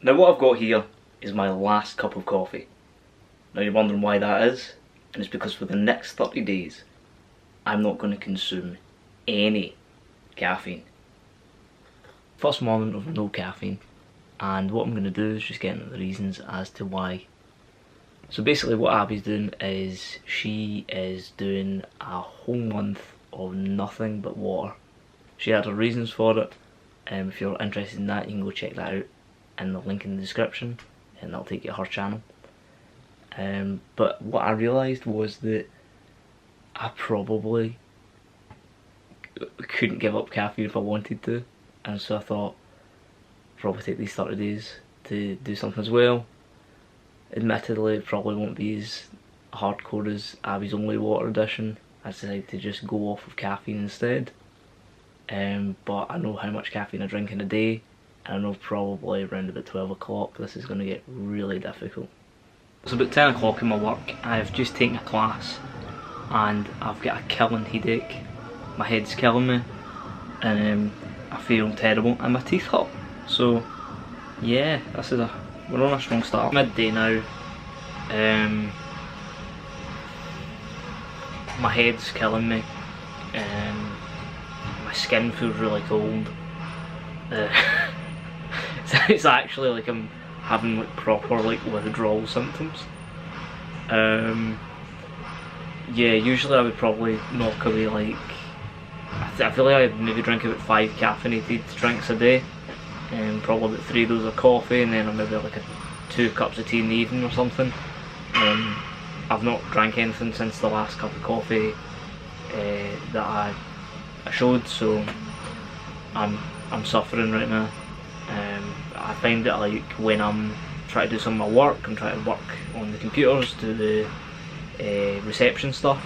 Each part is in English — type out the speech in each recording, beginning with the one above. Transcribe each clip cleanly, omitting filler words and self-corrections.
Now what I've got here is my last cup of coffee. Now you're wondering why that is, and it's because for the next 30 days I'm not going to consume any caffeine. First morning of no caffeine, and what I'm going to do is just get into the reasons as to why. So basically what Abby's doing is she is doing a whole month of nothing but water. She had her reasons for it. If you're interested in that, you can go check that out in the link in the description, and that'll take you to her channel. But what I realised was that I probably couldn't give up caffeine if I wanted to, and so I thought probably take these 30 days to do something as well. Admittedly, it probably won't be as hardcore as Abby's only water edition. I decided to just go off of caffeine instead. But I know how much caffeine I drink in a day, and I know probably around about 12 o'clock this is going to get really difficult. It's about 10 o'clock in my work. I've just taken a class and I've got a killing headache. My head's killing me, and I feel terrible, and my teeth hurt. So yeah, we're on a strong start. Midday now. My head's killing me. My skin feels really cold. It's actually like I'm having like proper like withdrawal symptoms. Yeah, usually I would probably knock away like, I feel like I'd maybe drink about 5 caffeinated drinks a day, and probably about 3 of those are coffee, and then maybe like 2 cups of tea in the evening or something. I've not drank anything since the last cup of coffee that I showed, so I'm suffering right now. I find that like when I'm trying to do some of my work, I'm trying to work on the computers, do the reception stuff,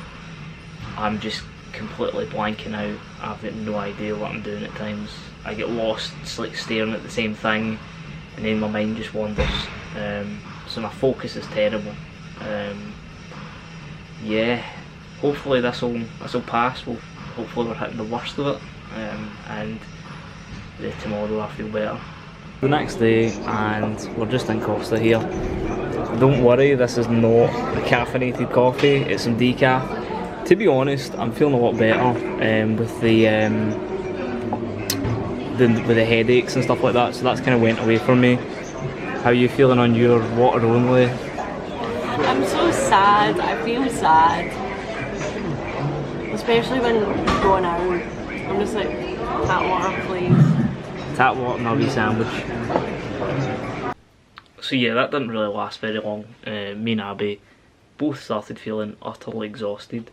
I'm just completely blanking out. I've got no idea what I'm doing at times. I get lost like staring at the same thing, and then my mind just wanders. So my focus is terrible. Yeah, hopefully this'll pass. Hopefully we're hitting the worst of it, and tomorrow I feel better. The next day, and we're just in Costa here. Don't worry, this is not a caffeinated coffee, it's some decaf. To be honest, I'm feeling a lot better with the headaches and stuff like that, so that's kind of went away from me. How are you feeling on your water only? I'm so sad, I feel sad. Especially when going out. I'm just like, tap water please. Tap water and a wee sandwich. So yeah, that didn't really last very long. Me and Abby both started feeling utterly exhausted.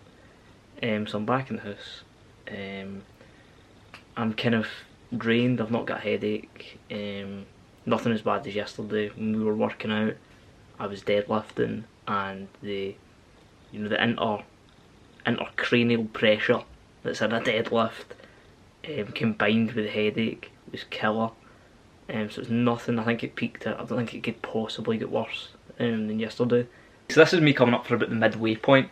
So I'm back in the house. I'm kind of drained, I've not got a headache. Nothing as bad as yesterday when we were working out. I was deadlifting, and the intercranial pressure that's in a deadlift combined with the headache was killer. So it's nothing. I think it peaked at, I don't think it could possibly get worse than yesterday. So this is me coming up for about the midway point.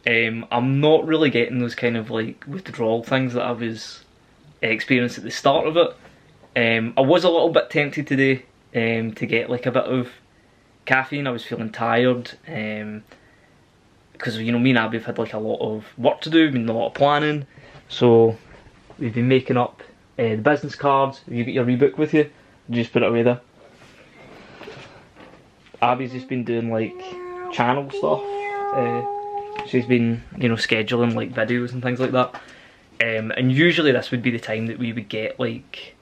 I'm not really getting those kind of like withdrawal things that I was experiencing at the start of it. I was a little bit tempted today to get like a bit of caffeine. I was feeling tired because me and Abby have had like a lot of work to do, been a lot of planning. So we've been making up the business cards. Have you got your rebook with you? Just put it away there. Abby's just been doing like channel stuff. She's been, scheduling like videos and things like that. And usually this would be the time that we would get like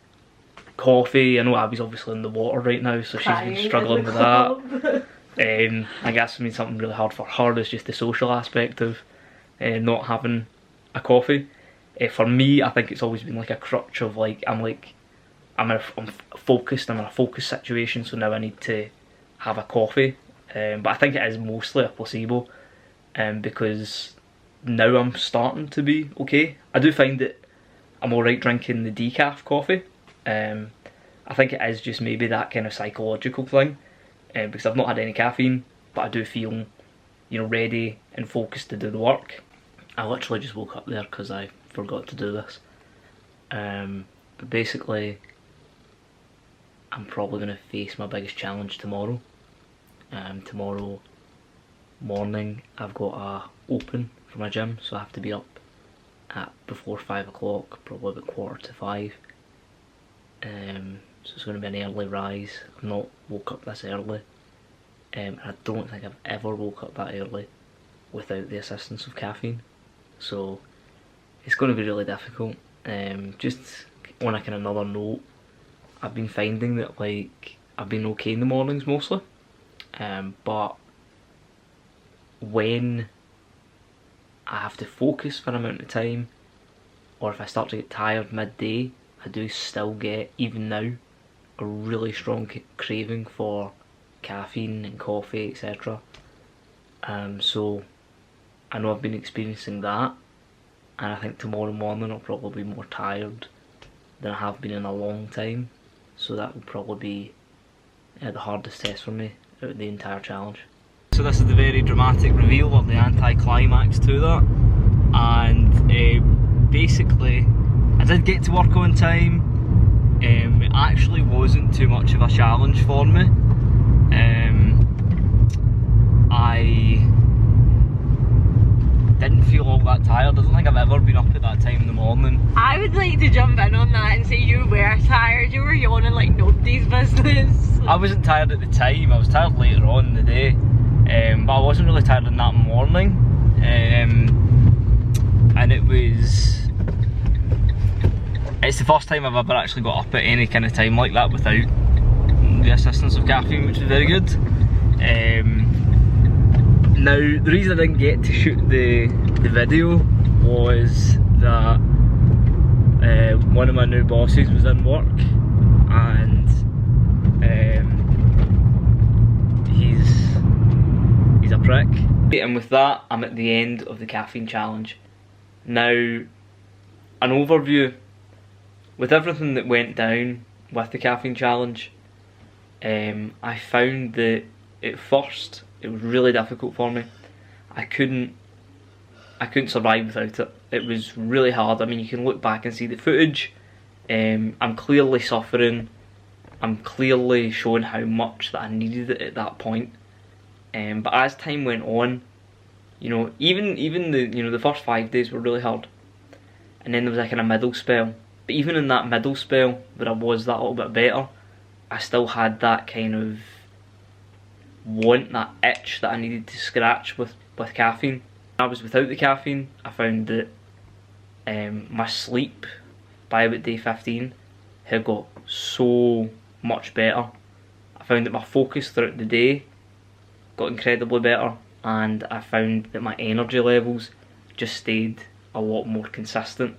coffee. I know Abby's obviously in the water right now, so she's been struggling with that. I guess something really hard for her is just the social aspect of not having a coffee. For me, I think it's always been like a crutch of like, I'm focused, I'm in a focused situation, so now I need to have a coffee. But I think it is mostly a placebo, because now I'm starting to be okay. I do find that I'm alright drinking the decaf coffee. I think it is just maybe that kind of psychological thing, because I've not had any caffeine, but I do feel, ready and focused to do the work. I literally just woke up there because I forgot to do this. But basically, I'm probably going to face my biggest challenge tomorrow. Tomorrow morning I've got a open for my gym, so I have to be up at before 5 o'clock, probably about 4:45. So it's going to be an early rise. I've not woke up this early, and I don't think I've ever woke up that early without the assistance of caffeine, so it's going to be really difficult. Just on a kind of another note, I've been finding that like I've been okay in the mornings mostly, but when I have to focus for an amount of time, or if I start to get tired midday, I do still get, even now, a really strong craving for caffeine and coffee, etc. So I know I've been experiencing that, and I think tomorrow morning I'll probably be more tired than I have been in a long time, so that will probably be the hardest test for me out of the entire challenge. So this is the very dramatic reveal, of the anti-climax to that, and basically I did get to work on time. It actually wasn't too much of a challenge for me. I didn't feel all that tired. I don't think I've ever been up at that time in the morning. I would like to jump in on that and say you were tired. You were yawning like nobody's business. I wasn't tired at the time, I was tired later on in the day. But I wasn't really tired in that morning. And it's the first time I've ever actually got up at any kind of time like that without the assistance of caffeine, which is very good. Now, the reason I didn't get to shoot the video was that one of my new bosses was in work, and he's a prick. And with that, I'm at the end of the caffeine challenge. Now, an overview. With everything that went down with the caffeine challenge, I found that at first it was really difficult for me. I couldn't survive without it. It was really hard. I mean, you can look back and see the footage. I'm clearly suffering. I'm clearly showing how much that I needed it at that point. But as time went on, you know, even the first 5 days were really hard, and then there was like a middle spell. But even in that middle spell, where I was that little bit better, I still had that kind of want, that itch that I needed to scratch with caffeine. When I was without the caffeine, I found that my sleep by about day 15 had got so much better. I found that my focus throughout the day got incredibly better, and I found that my energy levels just stayed a lot more consistent.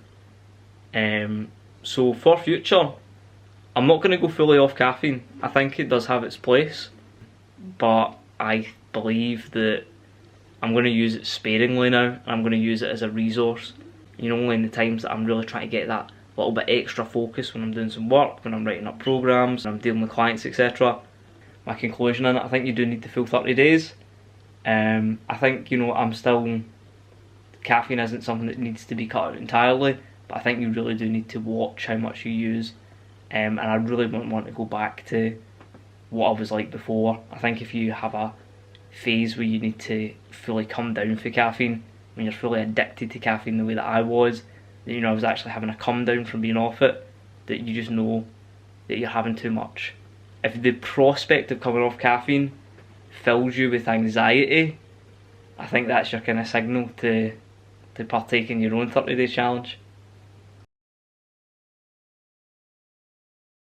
So for future, I'm not going to go fully off caffeine. I think it does have its place, but I believe that I'm going to use it sparingly now, and I'm going to use it as a resource. You know, only in the times that I'm really trying to get that little bit extra focus, when I'm doing some work, when I'm writing up programs, when I'm dealing with clients, etc. My conclusion in it, I think you do need the full 30 days. I think, you know, caffeine isn't something that needs to be cut out entirely, but I think you really do need to watch how much you use. And I really don't want to go back to what I was like before. I think if you have a phase where you need to fully come down for caffeine, when you're fully addicted to caffeine the way that I was, that, you know, I was actually having a come down from being off it, that you just know that you're having too much. If the prospect of coming off caffeine fills you with anxiety, I think that's your kind of signal to partake in your own 30-day challenge.